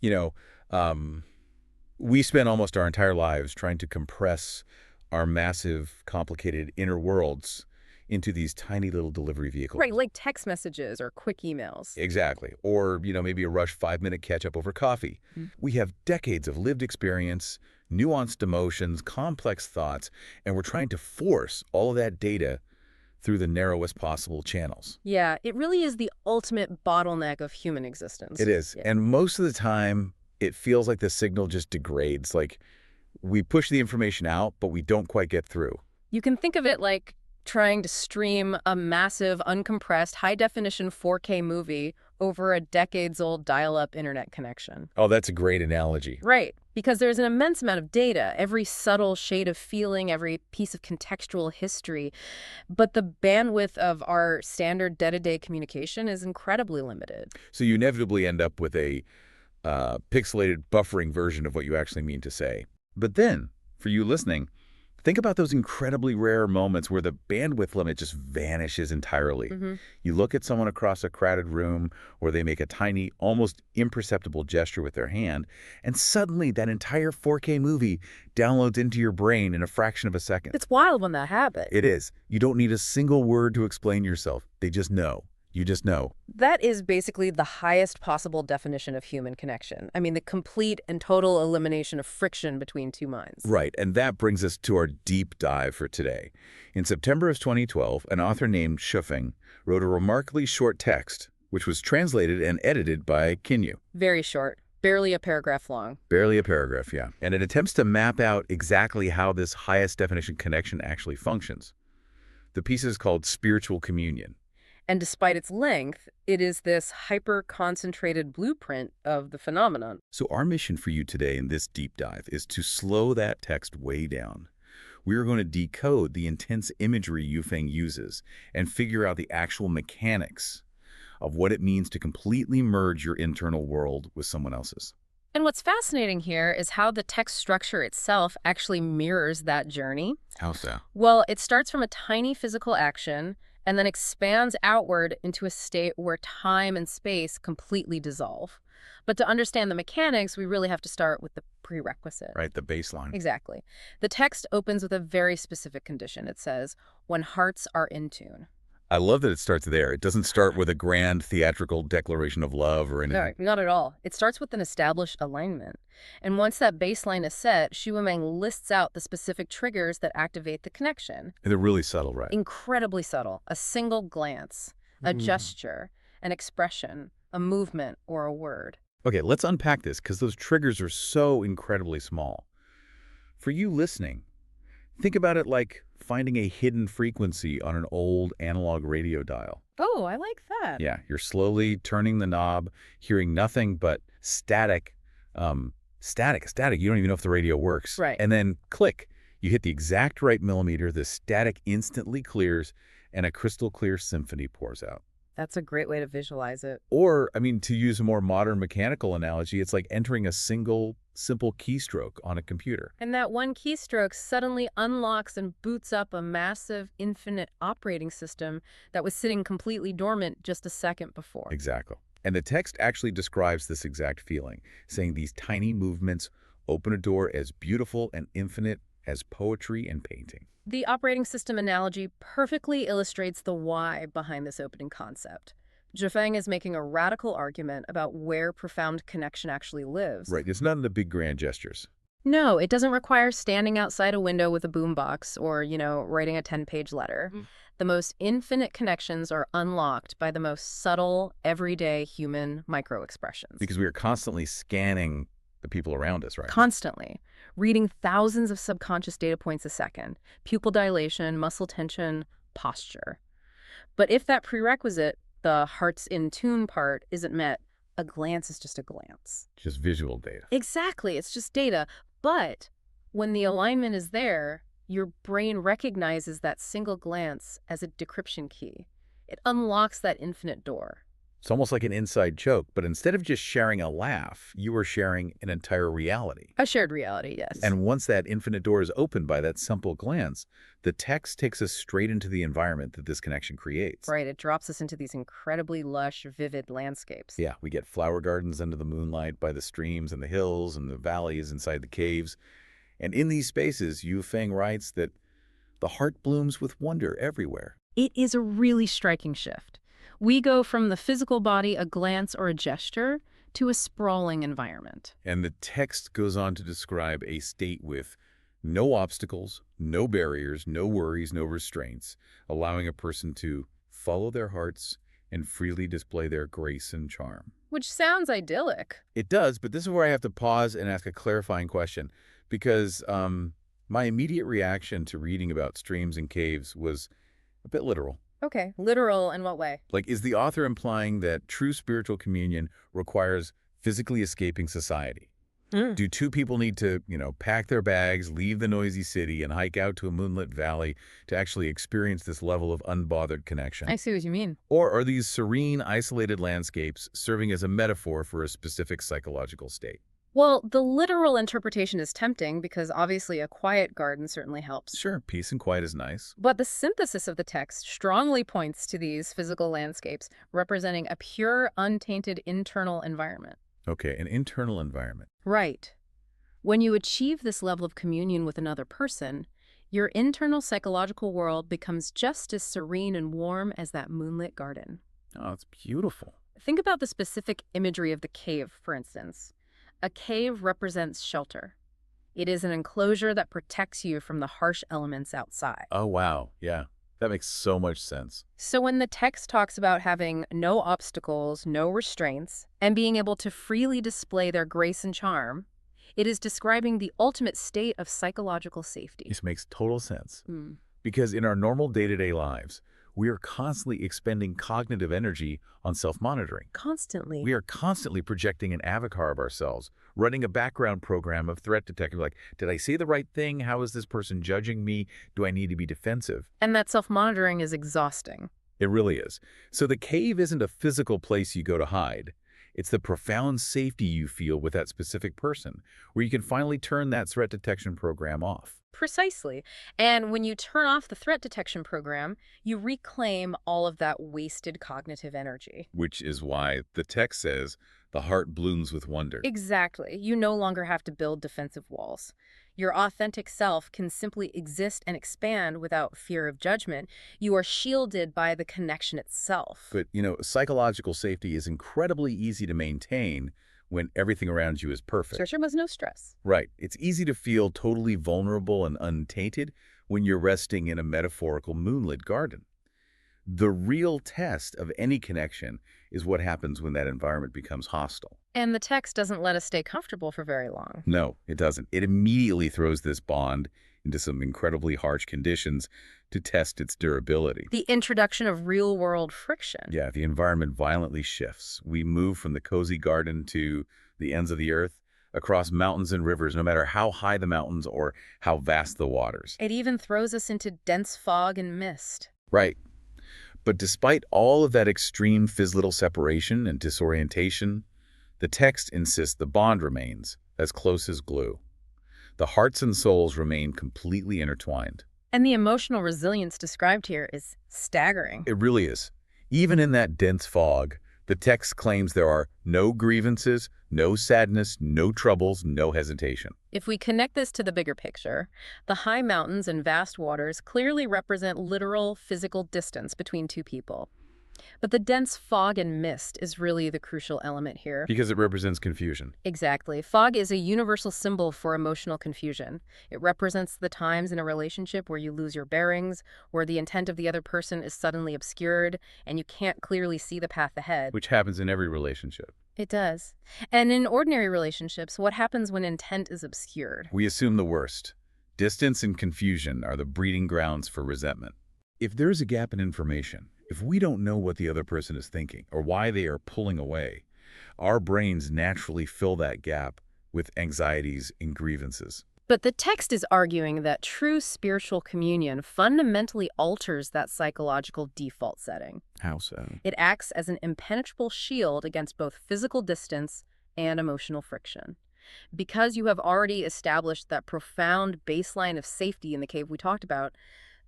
You know, um, we spend almost our entire lives trying to compress our massive, complicated inner worlds into these tiny little delivery vehicles. Right, like text messages or quick emails. Exactly. Or, maybe a rush 5-minute catch-up over coffee. Mm. We have decades of lived experience, nuanced emotions, complex thoughts, and we're trying to force all of that data through the narrowest possible channels. Yeah, it really is the ultimate bottleneck of human existence. It is. Yeah. And most of the time, it feels like the signal just degrades. Like we push the information out, but we don't quite get through. You can think of it like trying to stream a massive, uncompressed, high-definition 4K movie over a decades-old dial-up internet connection. Oh, that's a great analogy. Right, because there's an immense amount of data, every subtle shade of feeling, every piece of contextual history. But the bandwidth of our standard day-to-day communication is incredibly limited. So you inevitably end up with a pixelated buffering version of what you actually mean to say. But then, for you listening, think about those incredibly rare moments where the bandwidth limit just vanishes entirely. You look at someone across a crowded room, or they make a tiny, almost imperceptible gesture with their hand, and suddenly that entire 4K movie downloads into your brain in a fraction of a second. It's wild when that happens. It is. You don't need a single word to explain yourself. They just know. You just know. That is basically the highest possible definition of human connection. I mean, the complete and total elimination of friction between two minds. Right, and that brings us to our deep dive for today. In September of 2012, an author named Shufeng wrote a remarkably short text, which was translated and edited by Kinyu. Very short, barely a paragraph long. Barely a paragraph, yeah. And it attempts to map out exactly how this highest definition connection actually functions. The piece is called Spiritual Communion. And despite its length, it is this hyper-concentrated blueprint of the phenomenon. So our mission for you today in this deep dive is to slow that text way down. We are going to decode the intense imagery Yufeng uses and figure out the actual mechanics of what it means to completely merge your internal world with someone else's. And what's fascinating here is how the text structure itself actually mirrors that journey. How so? Well, it starts from a tiny physical action and then expands outward into a state where time and space completely dissolve. But to understand the mechanics, we really have to start with the prerequisite. Right, the baseline. Exactly. The text opens with a very specific condition. It says, when hearts are in tune. I love that it starts there. It doesn't start with a grand theatrical declaration of love or anything. No, not at all. It starts with an established alignment. And once that baseline is set, Xu Meng lists out the specific triggers that activate the connection. And they're really subtle, right? Incredibly subtle. A single glance, a gesture, an expression, a movement, or a word. Okay, let's unpack this because those triggers are so incredibly small. For you listening, think about it like finding a hidden frequency on an old analog radio dial. Oh, I like that. Yeah, you're slowly turning the knob, hearing nothing but static. Static. You don't even know if the radio works. Right. And then click. You hit the exact right millimeter, the static instantly clears, and a crystal clear symphony pours out. That's a great way to visualize it. Or, to use a more modern mechanical analogy, it's like entering a single, simple keystroke on a computer. And that one keystroke suddenly unlocks and boots up a massive, infinite operating system that was sitting completely dormant just a second before. Exactly. And the text actually describes this exact feeling, saying these tiny movements open a door as beautiful and infinite as poetry and painting. The operating system analogy perfectly illustrates the why behind this opening concept. Zhifeng is making a radical argument about where profound connection actually lives. Right. It's not in the big grand gestures. No, it doesn't require standing outside a window with a boombox or, writing a 10-page letter. The most infinite connections are unlocked by the most subtle, everyday human micro-expressions. Because we are constantly scanning the people around us, right? Constantly. Reading thousands of subconscious data points a second. Pupil dilation, muscle tension, posture. But if that prerequisite, the heart's in tune part, isn't met, a glance is just a glance. Just visual data. Exactly. It's just data. But when the alignment is there, your brain recognizes that single glance as a decryption key. It unlocks that infinite door. It's almost like an inside joke, but instead of just sharing a laugh, you are sharing an entire reality. A shared reality, yes. And once that infinite door is opened by that simple glance, the text takes us straight into the environment that this connection creates. Right, it drops us into these incredibly lush, vivid landscapes. Yeah, we get flower gardens under the moonlight by the streams and the hills and the valleys inside the caves. And in these spaces, Yu Feng writes that the heart blooms with wonder everywhere. It is a really striking shift. We go from the physical body, a glance or a gesture, to a sprawling environment. And the text goes on to describe a state with no obstacles, no barriers, no worries, no restraints, allowing a person to follow their hearts and freely display their grace and charm. Which sounds idyllic. It does, but this is where I have to pause and ask a clarifying question, because my immediate reaction to reading about streams and caves was a bit literal. Okay, literal in what way? Like, is the author implying that true spiritual communion requires physically escaping society? Mm. Do two people need to, pack their bags, leave the noisy city, and hike out to a moonlit valley to actually experience this level of unbothered connection? I see what you mean. Or are these serene, isolated landscapes serving as a metaphor for a specific psychological state? Well, the literal interpretation is tempting because obviously a quiet garden certainly helps. Sure, peace and quiet is nice. But the synthesis of the text strongly points to these physical landscapes representing a pure, untainted internal environment. Okay, an internal environment. Right. When you achieve this level of communion with another person, your internal psychological world becomes just as serene and warm as that moonlit garden. Oh, it's beautiful. Think about the specific imagery of the cave, for instance. A cave represents shelter. It is an enclosure that protects you from the harsh elements outside. Oh, wow. Yeah, that makes so much sense. So when the text talks about having no obstacles, no restraints, and being able to freely display their grace and charm, it is describing the ultimate state of psychological safety. This makes total sense. Mm. Because in our normal day-to-day lives, we are constantly expending cognitive energy on self-monitoring. Constantly. We are constantly projecting an avatar of ourselves, running a background program of threat detection. Like, did I say the right thing? How is this person judging me? Do I need to be defensive? And that self-monitoring is exhausting. It really is. So the cave isn't a physical place you go to hide. It's the profound safety you feel with that specific person, where you can finally turn that threat detection program off. Precisely. And when you turn off the threat detection program, you reclaim all of that wasted cognitive energy. Which is why the text says the heart blooms with wonder. Exactly. You no longer have to build defensive walls. Your authentic self can simply exist and expand without fear of judgment. You are shielded by the connection itself. But, psychological safety is incredibly easy to maintain when everything around you is perfect. Sure was no stress. Right. It's easy to feel totally vulnerable and untainted when you're resting in a metaphorical moonlit garden. The real test of any connection is what happens when that environment becomes hostile. And the text doesn't let us stay comfortable for very long. No, it doesn't. It immediately throws this bond into some incredibly harsh conditions to test its durability. The introduction of real-world friction. Yeah, the environment violently shifts. We move from the cozy garden to the ends of the earth, across mountains and rivers, no matter how high the mountains or how vast the waters. It even throws us into dense fog and mist. Right. But despite all of that extreme physical separation and disorientation, the text insists the bond remains as close as glue. The hearts and souls remain completely intertwined. And the emotional resilience described here is staggering. It really is. Even in that dense fog, the text claims there are no grievances, no sadness, no troubles, no hesitation. If we connect this to the bigger picture, the high mountains and vast waters clearly represent literal physical distance between two people. But the dense fog and mist is really the crucial element here. Because it represents confusion. Exactly. Fog is a universal symbol for emotional confusion. It represents the times in a relationship where you lose your bearings, where the intent of the other person is suddenly obscured, and you can't clearly see the path ahead. Which happens in every relationship. It does. And in ordinary relationships, what happens when intent is obscured? We assume the worst. Distance and confusion are the breeding grounds for resentment. If there's a gap in information, if we don't know what the other person is thinking or why they are pulling away, our brains naturally fill that gap with anxieties and grievances. But the text is arguing that true spiritual communion fundamentally alters that psychological default setting. How so? It acts as an impenetrable shield against both physical distance and emotional friction. Because you have already established that profound baseline of safety in the cave we talked about,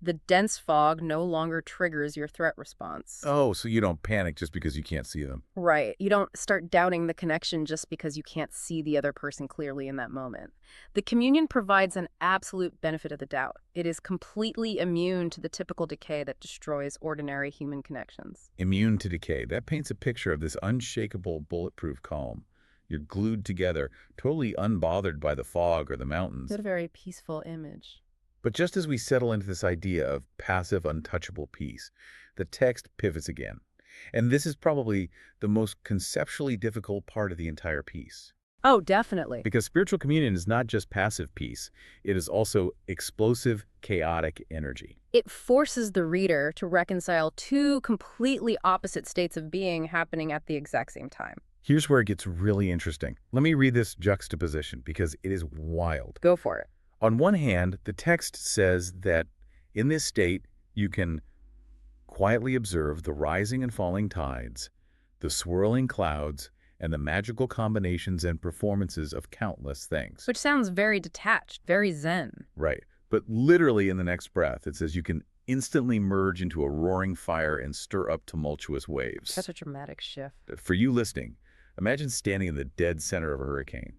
the dense fog no longer triggers your threat response. Oh, so you don't panic just because you can't see them. Right. You don't start doubting the connection just because you can't see the other person clearly in that moment. The communion provides an absolute benefit of the doubt. It is completely immune to the typical decay that destroys ordinary human connections. Immune to decay. That paints a picture of this unshakable, bulletproof calm. You're glued together, totally unbothered by the fog or the mountains. It's a very peaceful image. But just as we settle into this idea of passive, untouchable peace, the text pivots again. And this is probably the most conceptually difficult part of the entire piece. Oh, definitely. Because spiritual communion is not just passive peace, it is also explosive, chaotic energy. It forces the reader to reconcile two completely opposite states of being happening at the exact same time. Here's where it gets really interesting. Let me read this juxtaposition because it is wild. Go for it. On one hand, the text says that in this state, you can quietly observe the rising and falling tides, the swirling clouds, and the magical combinations and performances of countless things. Which sounds very detached, very zen. Right. But literally in the next breath, it says you can instantly merge into a roaring fire and stir up tumultuous waves. That's a dramatic shift. For you listening, imagine standing in the dead center of a hurricane.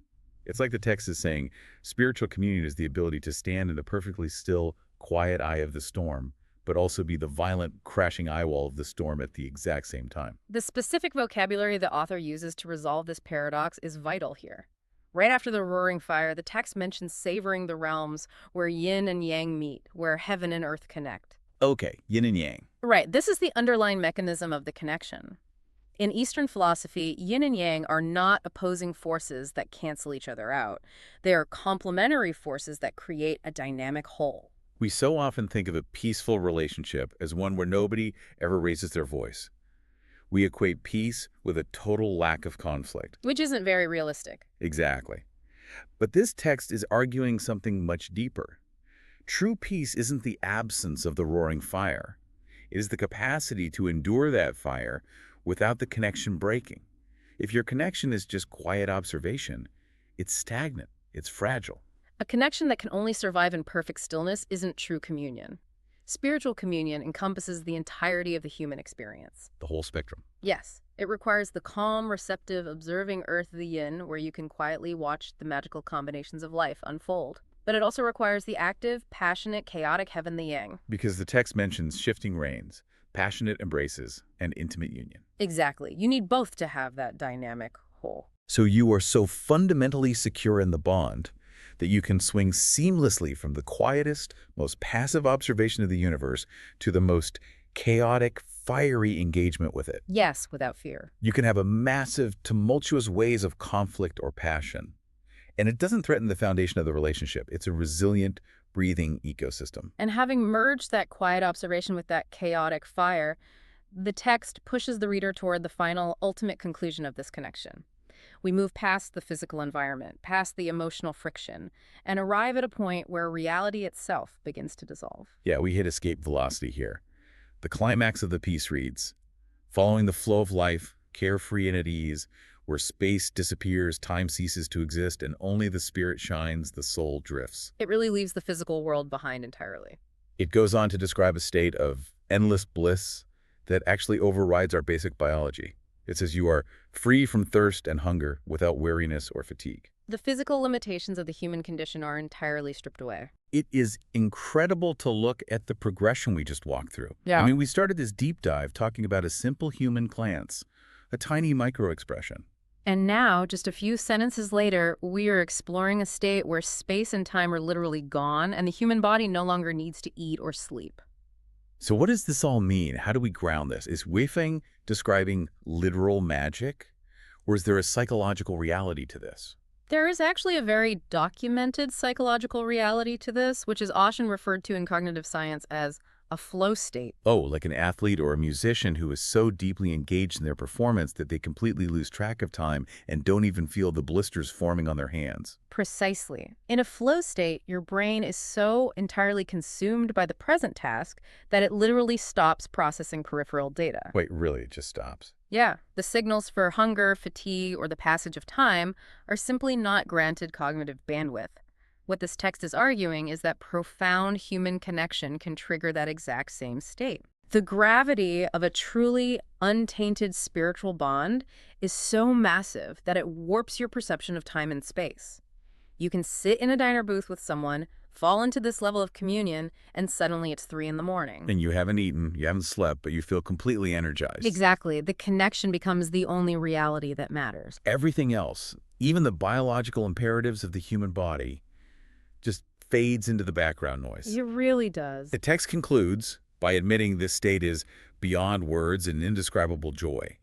It's like the text is saying, spiritual communion is the ability to stand in the perfectly still, quiet eye of the storm, but also be the violent, crashing eyewall of the storm at the exact same time. The specific vocabulary the author uses to resolve this paradox is vital here. Right after the roaring fire, the text mentions savoring the realms where yin and yang meet, where heaven and earth connect. Okay, yin and yang. Right, this is the underlying mechanism of the connection. In Eastern philosophy, yin and yang are not opposing forces that cancel each other out. They are complementary forces that create a dynamic whole. We so often think of a peaceful relationship as one where nobody ever raises their voice. We equate peace with a total lack of conflict. Which isn't very realistic. Exactly. But this text is arguing something much deeper. True peace isn't the absence of the roaring fire. It is the capacity to endure that fire without the connection breaking. If your connection is just quiet observation, it's stagnant, it's fragile. A connection that can only survive in perfect stillness isn't true communion. Spiritual communion encompasses the entirety of the human experience. The whole spectrum. Yes, it requires the calm, receptive, observing earth of the yin, where you can quietly watch the magical combinations of life unfold. But it also requires the active, passionate, chaotic heaven, the yang. Because the text mentions shifting reins, passionate embraces, and intimate union. Exactly. You need both to have that dynamic whole. So you are so fundamentally secure in the bond that you can swing seamlessly from the quietest, most passive observation of the universe to the most chaotic, fiery engagement with it. Yes, without fear. You can have a massive, tumultuous waves of conflict or passion. And it doesn't threaten the foundation of the relationship. It's a resilient, breathing ecosystem. And having merged that quiet observation with that chaotic fire, the text pushes the reader toward the final, ultimate conclusion of this connection. We move past the physical environment, past the emotional friction, and arrive at a point where reality itself begins to dissolve. Yeah, we hit escape velocity here. The climax of the piece reads, following the flow of life, carefree and at ease, where space disappears, time ceases to exist, and only the spirit shines, the soul drifts. It really leaves the physical world behind entirely. It goes on to describe a state of endless bliss that actually overrides our basic biology. It says you are free from thirst and hunger without weariness or fatigue. The physical limitations of the human condition are entirely stripped away. It is incredible to look at the progression we just walked through. Yeah. I mean, we started this deep dive talking about a simple human glance, a tiny micro-expression. And now, just a few sentences later, we are exploring a state where space and time are literally gone, and the human body no longer needs to eat or sleep. So what does this all mean? How do we ground this? Is Weifeng describing literal magic, or is there a psychological reality to this? There is actually a very documented psychological reality to this, which is often referred to in cognitive science as a flow state. Oh, like an athlete or a musician who is so deeply engaged in their performance that they completely lose track of time and don't even feel the blisters forming on their hands. Precisely. In a flow state, your brain is so entirely consumed by the present task that it literally stops processing peripheral data. Wait, really? It just stops? Yeah, the signals for hunger, fatigue, or the passage of time are simply not granted cognitive bandwidth. What this text is arguing is that profound human connection can trigger that exact same state. The gravity of a truly untainted spiritual bond is so massive that it warps your perception of time and space. You can sit in a diner booth with someone, fall into this level of communion, and suddenly it's 3 in the morning. And you haven't eaten, you haven't slept, but you feel completely energized. Exactly. The connection becomes the only reality that matters. Everything else, even the biological imperatives of the human body, just fades into the background noise. It really does. The text concludes by admitting this state is beyond words and indescribable joy.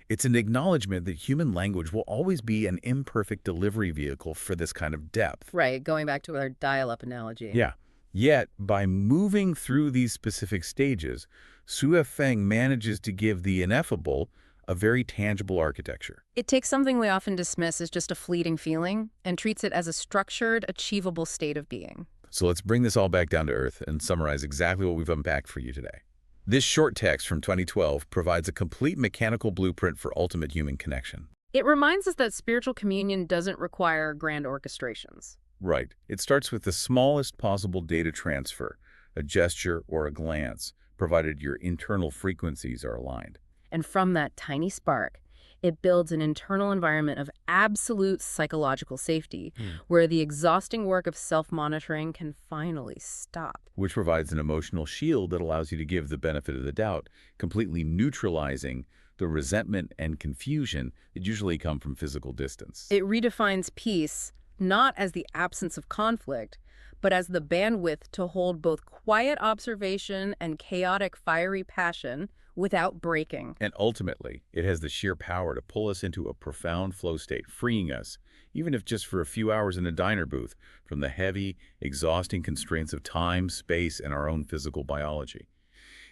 It's an acknowledgement that human language will always be an imperfect delivery vehicle for this kind of depth. Right, going back to our dial-up analogy. Yeah. Yet, by moving through these specific stages, Sue Feng manages to give the ineffable a very tangible architecture. It takes something we often dismiss as just a fleeting feeling and treats it as a structured, achievable state of being. So let's bring this all back down to earth and summarize exactly what we've unpacked for you today. This short text from 2012 provides a complete mechanical blueprint for ultimate human connection. It reminds us that spiritual communion doesn't require grand orchestrations. Right. It starts with the smallest possible data transfer, a gesture or a glance, provided your internal frequencies are aligned. And from that tiny spark, it builds an internal environment of absolute psychological safety, where the exhausting work of self-monitoring can finally stop. Which provides an emotional shield that allows you to give the benefit of the doubt, completely neutralizing the resentment and confusion that usually come from physical distance. It redefines peace not as the absence of conflict, but as the bandwidth to hold both quiet observation and chaotic fiery passion without breaking. And ultimately, it has the sheer power to pull us into a profound flow state, freeing us, even if just for a few hours in a diner booth, from the heavy, exhausting constraints of time, space, and our own physical biology.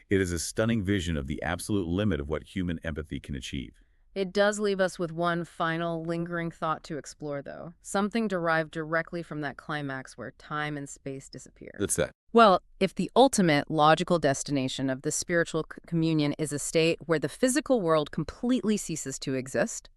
It is a stunning vision of the absolute limit of what human empathy can achieve. It does leave us with one final, lingering thought to explore, though. Something derived directly from that climax where time and space disappear. That's that. Well, if the ultimate logical destination of the spiritual communion is a state where the physical world completely ceases to exist,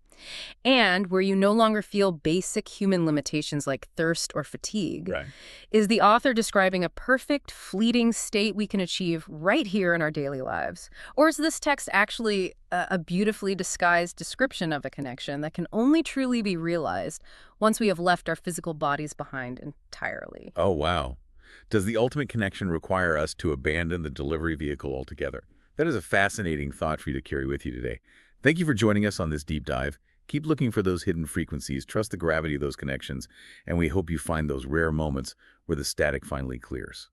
and where you no longer feel basic human limitations like thirst or fatigue, Right. is the author describing a perfect, fleeting state we can achieve right here in our daily lives? Or is this text actually a beautifully disguised description of a connection that can only truly be realized once we have left our physical bodies behind entirely? Oh, wow. Does the ultimate connection require us to abandon the delivery vehicle altogether? That is a fascinating thought for you to carry with you today. Thank you for joining us on this deep dive. Keep looking for those hidden frequencies, trust the gravity of those connections, and we hope you find those rare moments where the static finally clears.